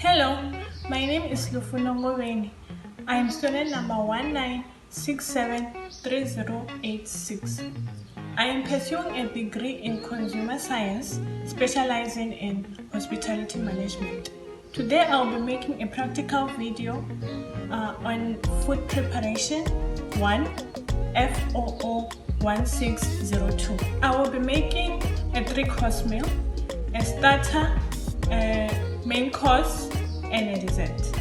Hello, my name is Ngoveni. I am student number 19673086. I am pursuing a degree in consumer science, specializing in hospitality management. Today I'll be making a practical video on food preparation 1 FOO1602. I will be making a 3-course meal, a starter, a main course, and a dessert.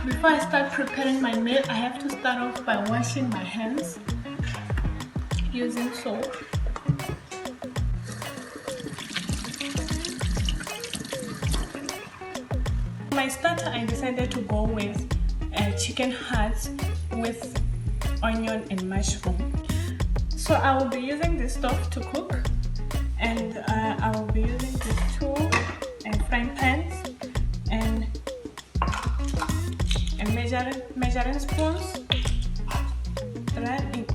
Before I start preparing my meal, I have to start off by washing my hands using soap. For my starter, I decided to go with chicken hearts with onion and mushroom. So I will be using this stove to cook, and I will be using these 2 frying pans and measuring spoons,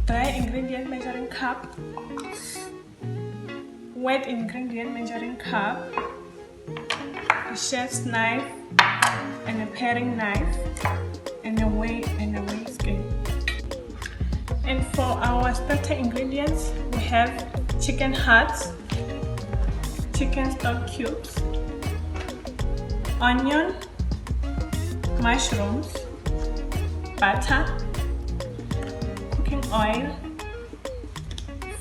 dry ingredient measuring cup, wet ingredient measuring cup, a chef's knife, and a paring knife, and a weigh scale. And for our starter ingredients, we have chicken hearts, chicken stock cubes, onion, mushrooms, butter, cooking oil,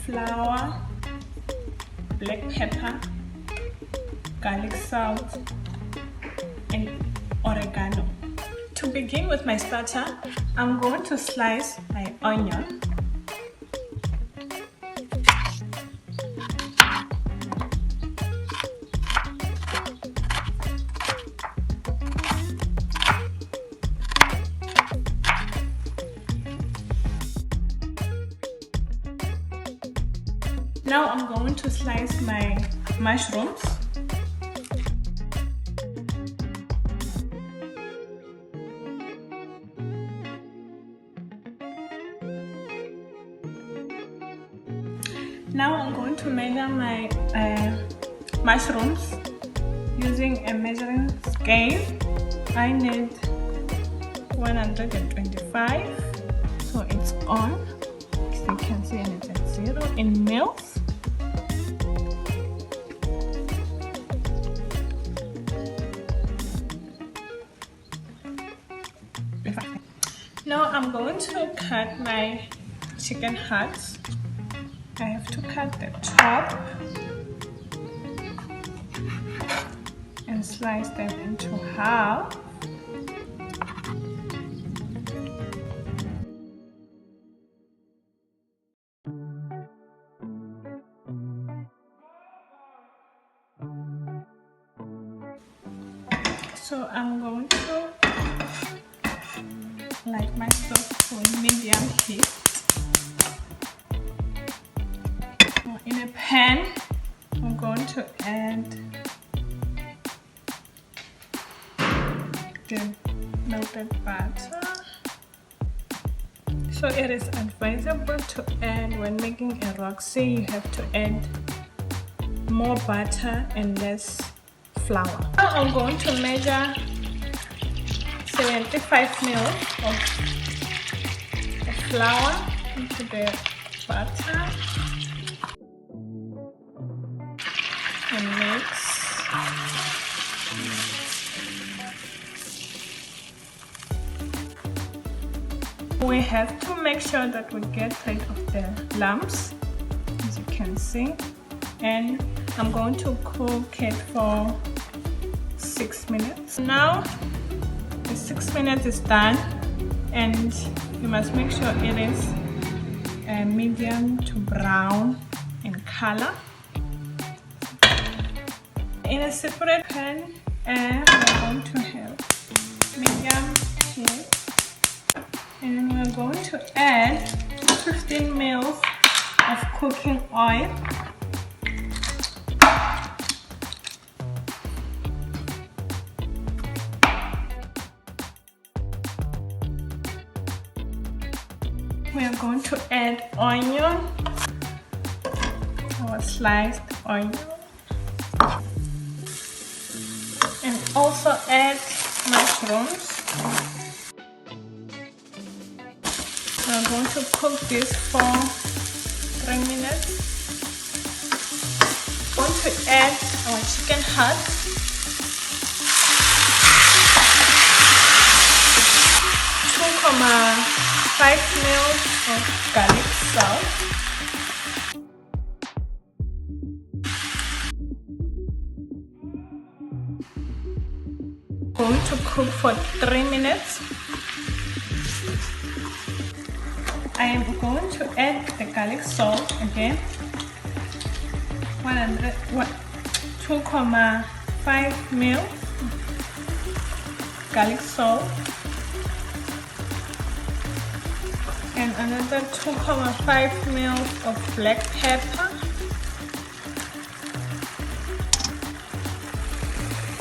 flour, black pepper, garlic salt, and oregano. To begin with my starter, I'm going to slice my onion. Now I'm going to slice my mushrooms. Now I'm going to measure my mushrooms using a measuring scale. I need 125, so it's on. As you can see, and it's at 0 in mils. Now I'm going to cut my chicken hearts. I have to cut the top and slice them into half. So I'm going to light my stove to medium heat. In a pan, I'm going to add the melted butter. So it is advisable to add, when making a roxy, you have to add more butter and less flour. Now I'm going to measure 75 ml of flour into the butter and mix. We have to make sure that we get rid of the lumps, as you can see, and I'm going to cook it for 6 minutes. Now the 6 minutes is done, and you must make sure it is medium to brown in color. In a separate pan, we're going to have medium heat, and we're going to add 15 ml of cooking oil. we are going to add onion, our sliced onion, and also add mushrooms. We are going to cook this for 3 minutes. We are going to add our chicken heart, 2.5 ml of garlic salt, going to cook for 3 minutes. I am going to add the garlic salt again, 2.5 ml garlic salt, and another 2.5 ml of black pepper,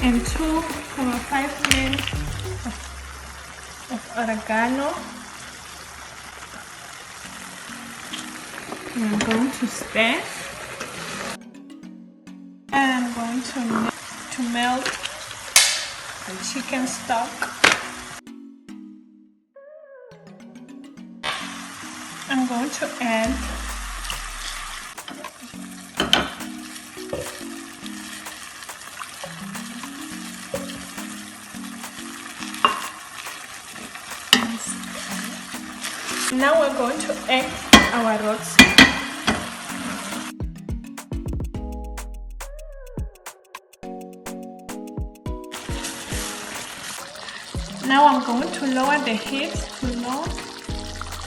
and 2.5 ml of oregano. I'm going to stir, and I'm going to melt the chicken stock. I'm going to add now we're going to add our rocks. Now I'm going to lower the heat to low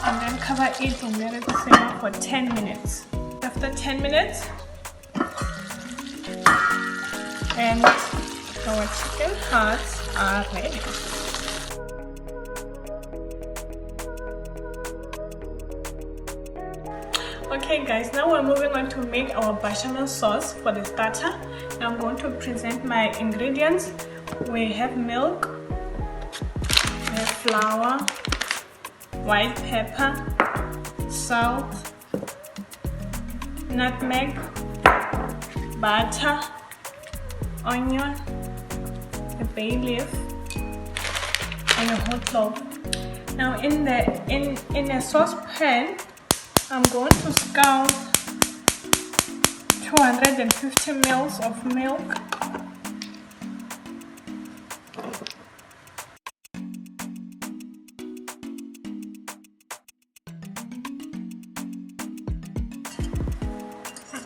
and then cover it and let it simmer for 10 minutes. After 10 minutes, and our chicken hearts are ready. Okay guys, now we're moving on to make our bechamel sauce for the starter. Now I'm going to present my ingredients. We have milk, we have flour, white pepper, salt, nutmeg, butter, onion, a bay leaf, and a hot clove. Now in a saucepan, I'm going to scald 250 ml of milk,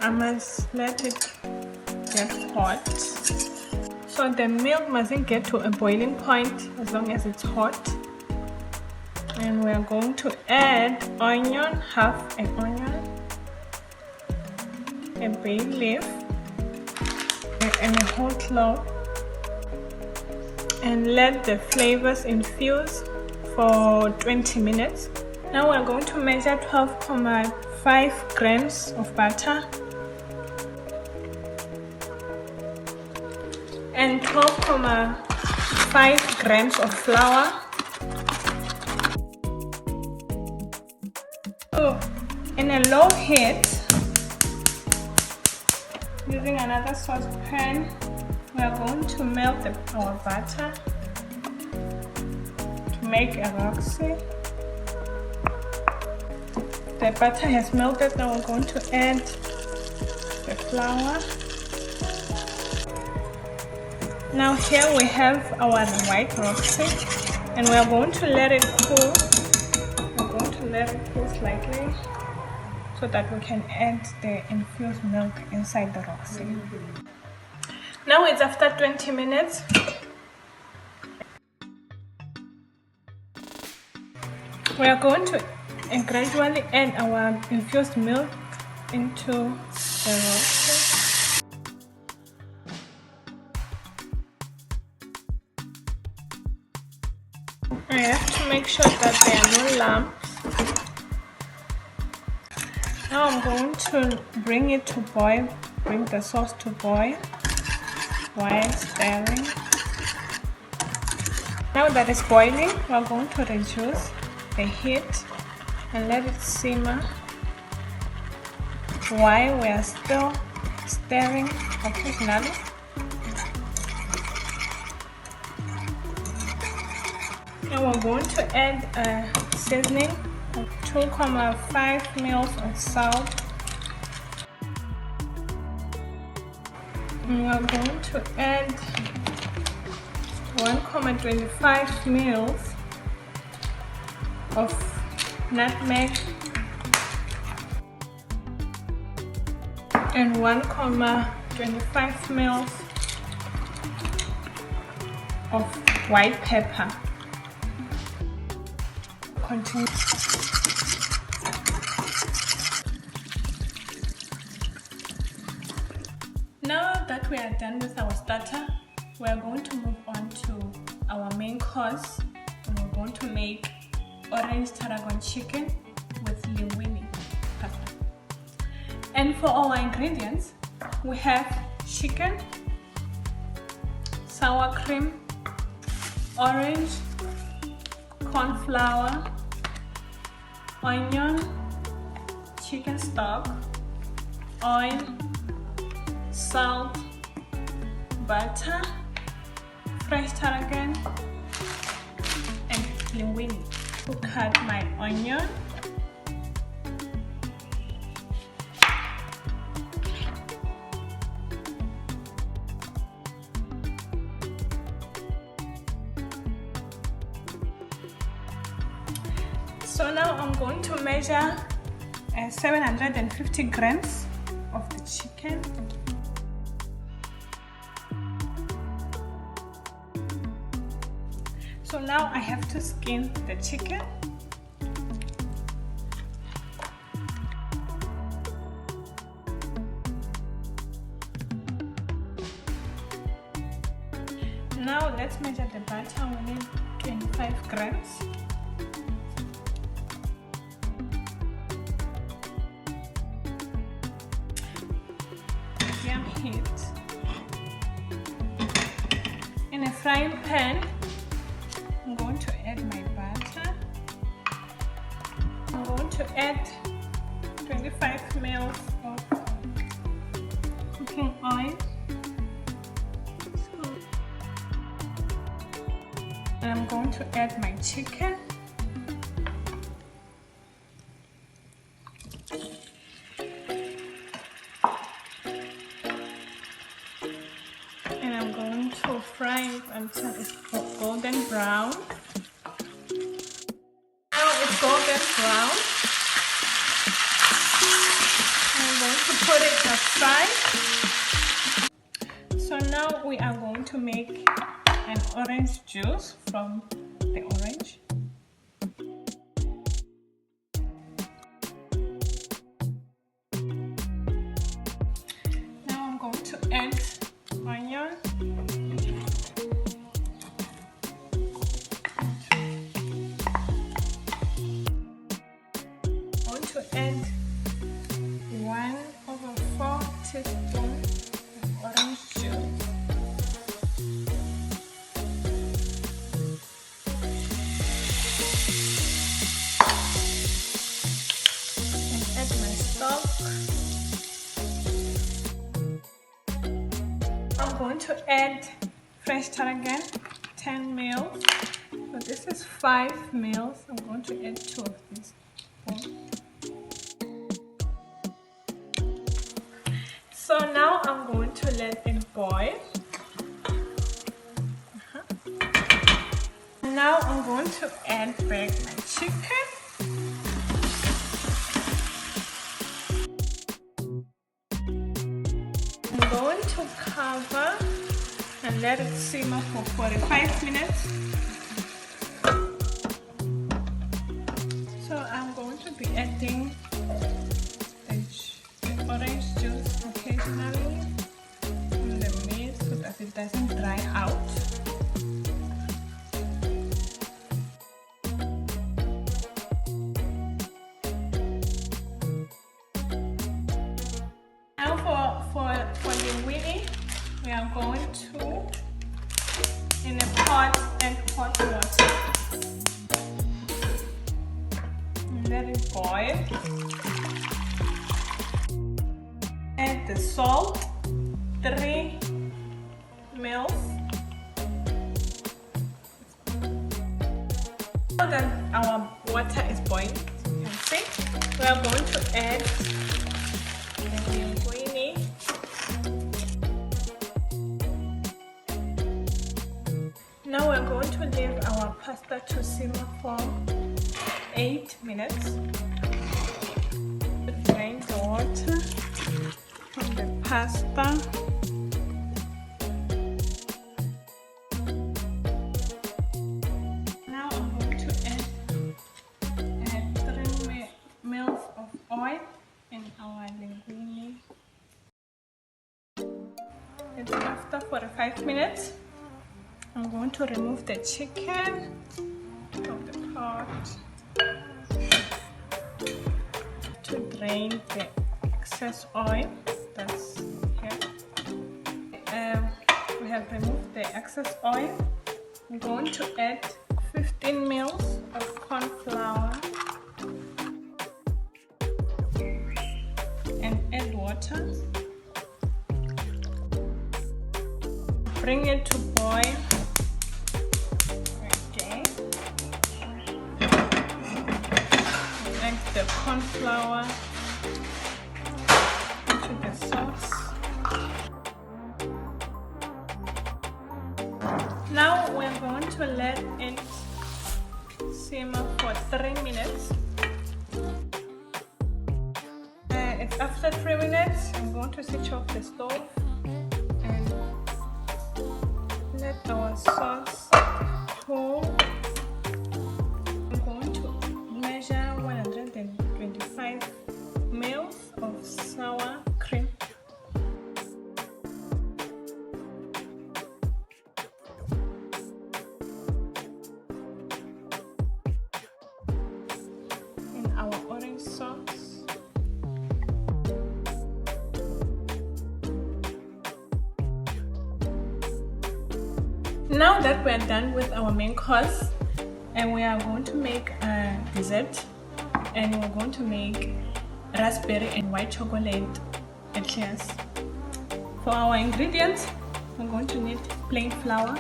I must let it get hot. So the milk mustn't get to a boiling point as long as it's hot. And we are going to add onion, half an onion, a bay leaf, and a whole clove, and let the flavors infuse for 20 minutes. Now we are going to measure 12.5 grams of butter and 12.5 grams of flour. So in a low heat, using another saucepan, we are going to melt our butter to make a roxy. The butter has melted. Now we're going to add the flour. Now here we have our white roxy, and we are going to let it cool. We're going to let it cool slightly so that we can add the infused milk inside the roxy. Now it's after 20 minutes. We are going to gradually add our infused milk into the roxy. I have to make sure that there are no lumps. Now I'm going to bring it to boil, bring the sauce to boil while stirring. Now that it's boiling, we're going to reduce the heat and let it simmer while we are still stirring occasionally. Now we're going to add a seasoning of 2.5 mils of salt. And we're going to add 1.25 mils of nutmeg and 1.25 mils of white pepper. Continue. Now that we are done with our starter, we are going to move on to our main course, and we're going to make orange tarragon chicken with linguine pasta. And for our ingredients, we have chicken, sour cream, orange, corn flour, onion, chicken stock, oil, salt, butter, fresh tarragon, and linguine. To cut my onion, so now I'm going to measure 750 grams of the chicken. So now I have to skin the chicken. Now let's measure the butter. We need 25 grams. Medium heat. In a frying pan, I'm going to add my butter. I'm going to add 25 mils of cooking oil. And I'm going to add my chicken. And I'm going to fry it until it's golden brown. Now it's golden brown. I'm going to put it aside. So now we are going to make an orange juice from the orange. Now I'm going to add onion. I'm going to add 1/4 teaspoon of orange juice. I'm going to add fresh tarragon, 10 mils. So this is 5 mils. I'm going to add 2 of these. So now I'm going to let it boil. Now I'm going to add back my chicken. I'm going to cover and let it simmer for 45 minutes. So I'm going to be adding the orange juice occasionally in the meat so that it doesn't dry out. For the linguine, we are going to, in a pot, add hot water and let it boil. Add the salt, 3 ml. Now that our water is boiling, you can see, we are going to add the Ngoveni. Now we're going to leave our pasta to simmer for 8 minutes. Drain the water from the pasta. Now I'm going to add 3 ml of oil in our linguine. It's after 45 minutes. I'm going to remove the chicken from the pot to drain the excess oil that's here. We have removed the excess oil. I'm going to add 15 ml of corn flour and add water. Bring it to boil. The corn flour into the sauce. Now we're going to let it simmer for 3 minutes. It's after 3 minutes. I'm going to switch off the stove and let our sauce cool. I'm going to measure 125 ml of sour cream. In our orange sauce. Now that we're done with our main course, and we are going to make a dessert, and we're going to make raspberry and white chocolate eclairs. For our ingredients, we're going to need plain flour,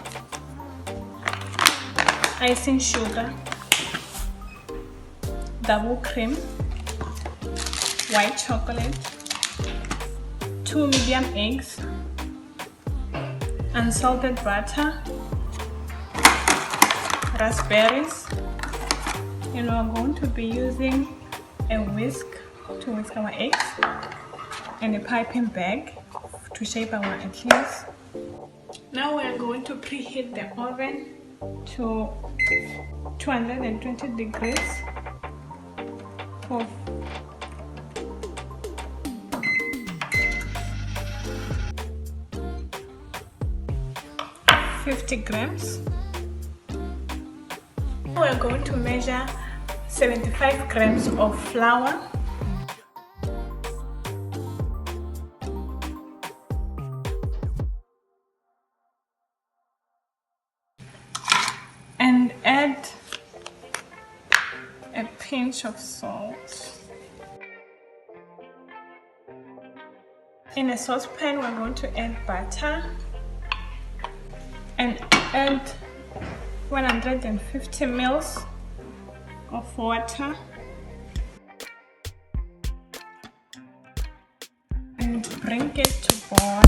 icing sugar, double cream, white chocolate, 2 medium eggs, unsalted butter, raspberries, and we're going to be using a whisk to whisk our eggs and a piping bag to shape our eclairs. Now we're going to preheat the oven to 220 degrees for 50 grams. We're going to measure 75 grams of flour, and add a pinch of salt. In a saucepan, we're going to add butter and add 150 ml of water and bring it to boil.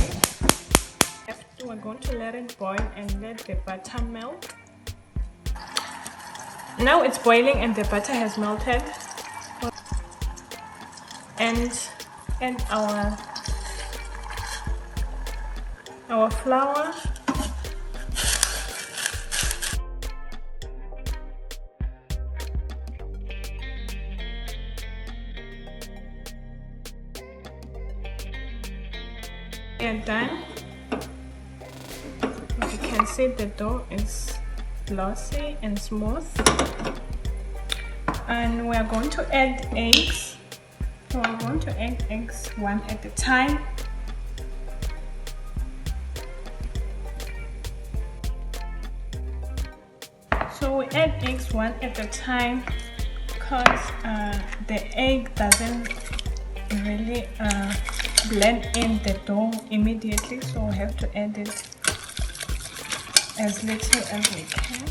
We're going to let it boil and let the butter melt. Now it's boiling and the butter has melted, and add our flour, and done. As you can see, the dough is glossy and smooth, and we are going to add eggs. So we're going to add eggs one at a time. So we add eggs one at a time, because the egg doesn't really blend in the dough immediately, so we have to add it as little as we can.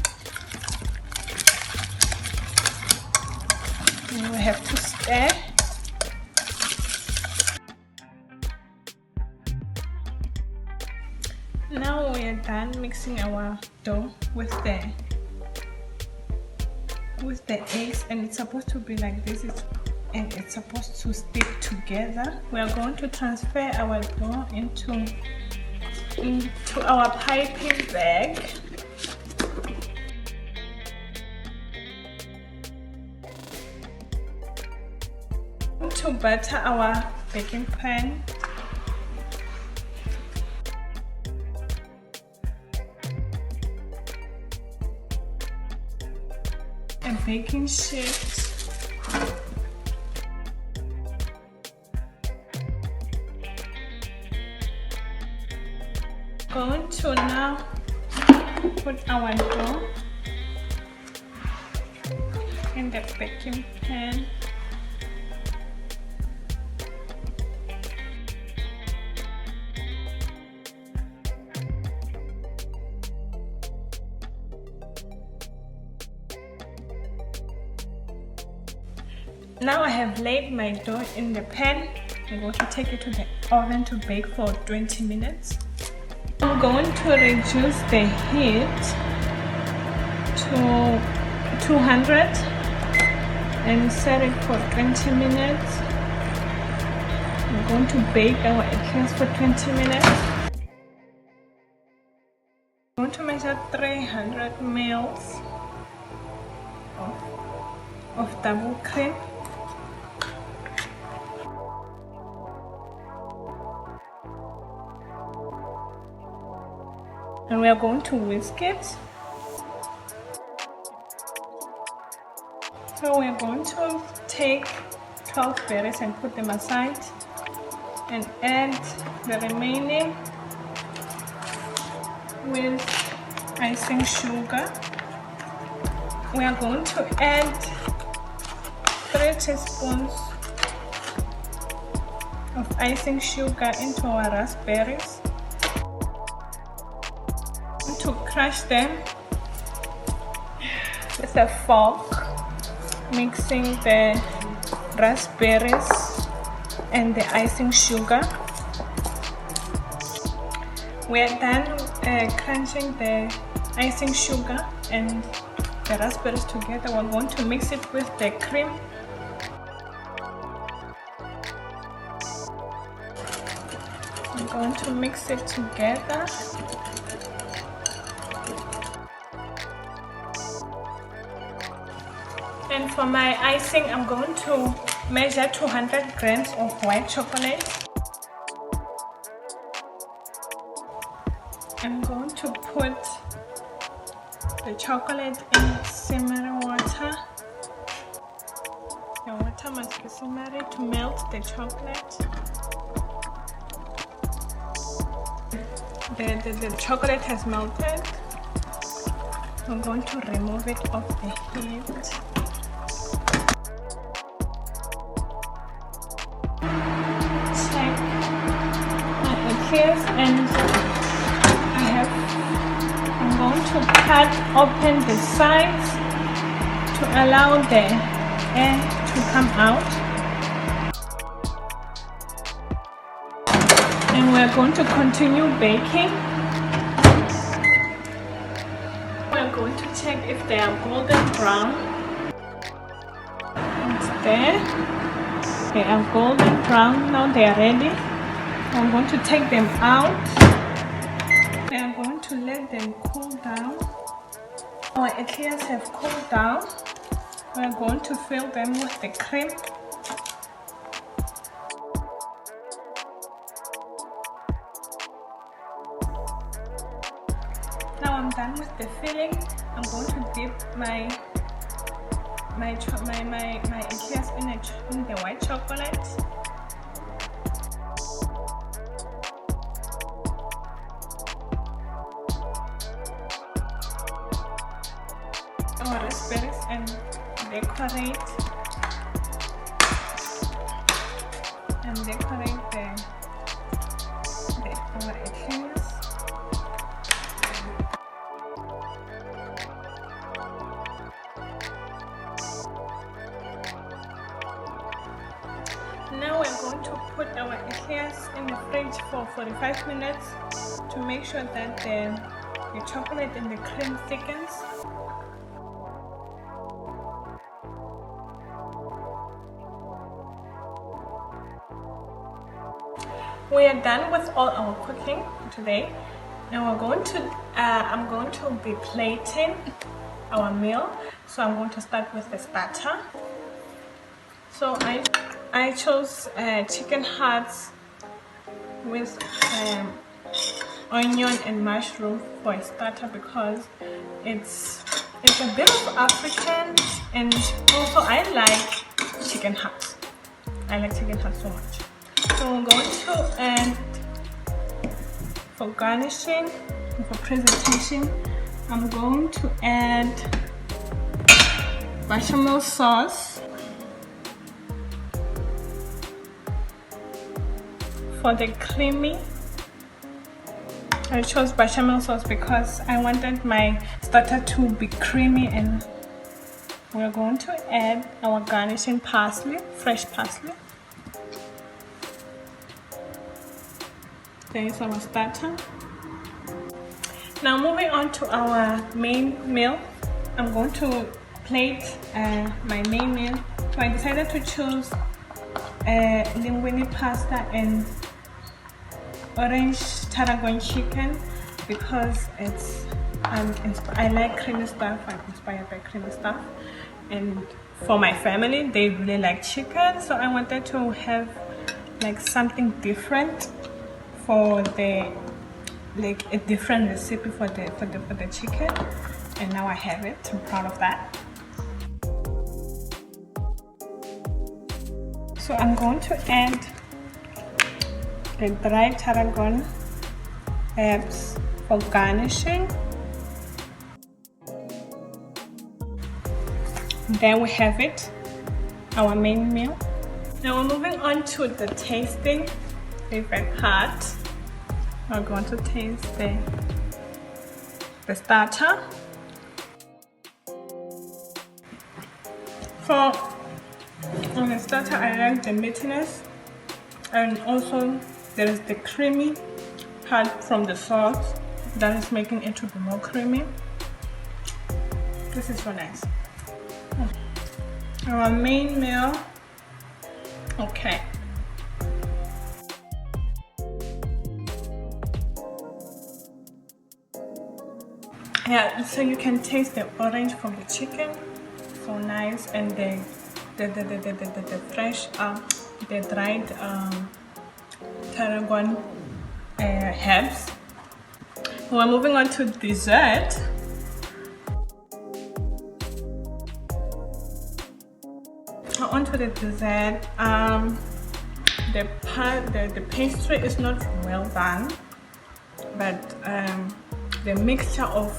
And we have to stir. Now we are done mixing our dough with the eggs, and it's supposed to be like this, and it's supposed to stick together. We are going to transfer our dough into our piping bag. To butter our baking pan. A baking sheet. Going to now put our dough in the baking pan. Now I have laid my dough in the pan. I'm going to take it to the oven to bake for 20 minutes. I'm going to reduce the heat to 200 and set it for 20 minutes. I'm going to bake our eclairs for 20 minutes. I'm going to measure 300 ml of double cream. And we are going to whisk it. So we are going to take 12 berries and put them aside and add the remaining with icing sugar. We are going to add 3 teaspoons of icing sugar into our raspberries. To crush them with a fork, mixing the raspberries and the icing sugar. We are done crunching the icing sugar and the raspberries together. We're going to mix it with the cream. I'm going to mix it together. And for my icing, I'm going to measure 200 grams of white chocolate. I'm going to put the chocolate in simmering water. The water must be simmering to melt the chocolate. The chocolate has melted. I'm going to remove it off the heat. And I'm going to cut open the sides to allow the air to come out, and we're going to continue baking. We're going to check if they are golden brown. It's there. They are golden brown. Now they are ready. I'm going to take them out. We are going to let them cool down. Our eclairs have cooled down. We are going to fill them with the cream. Now I'm done with the filling. I'm going to dip my eclairs in the white chocolate. Our raspberries and decorate and decorate our eclairs. Now we're going to put our eclairs in the fridge for 45 minutes to make sure that the chocolate and the cream thickens. We are done with all our cooking today. Now I'm going to be plating our meal. So I'm going to start with the starter. So I chose chicken hearts with onion and mushroom for a starter because it's a bit of African, and also I like chicken hearts. I like chicken hearts so much. So I'm going to add, for garnishing and for presentation, I'm going to add bechamel sauce. For the creamy, I chose bechamel sauce because I wanted my starter to be creamy, and we're going to add our garnishing parsley, fresh parsley. There is our starter. Now moving on to our main meal, I'm going to plate my main meal. So I decided to choose linguine pasta and orange tarragon chicken because I like creamy stuff. I'm inspired by creamy stuff, and for my family they really like chicken, so I wanted to have like something different for a different recipe for the chicken, and now I have it. I'm proud of that. So I'm going to add the dried tarragon herbs for garnishing. There we have it, our main meal. Now we're moving on to the tasting favorite part. We're going to taste the starter. On the starter, I like the meatiness, and also there is the creamy part from the sauce that is making it to be more creamy. This is so nice. Our main meal. Okay. Yeah, so you can taste the orange from the chicken, so nice, and the fresh, the dried tarragon herbs. We're moving on to dessert. Onto the dessert. The pastry is not well done, but the mixture of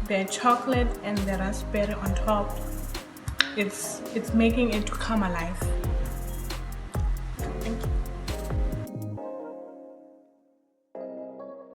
the chocolate and the raspberry on top, it's making it to come alive.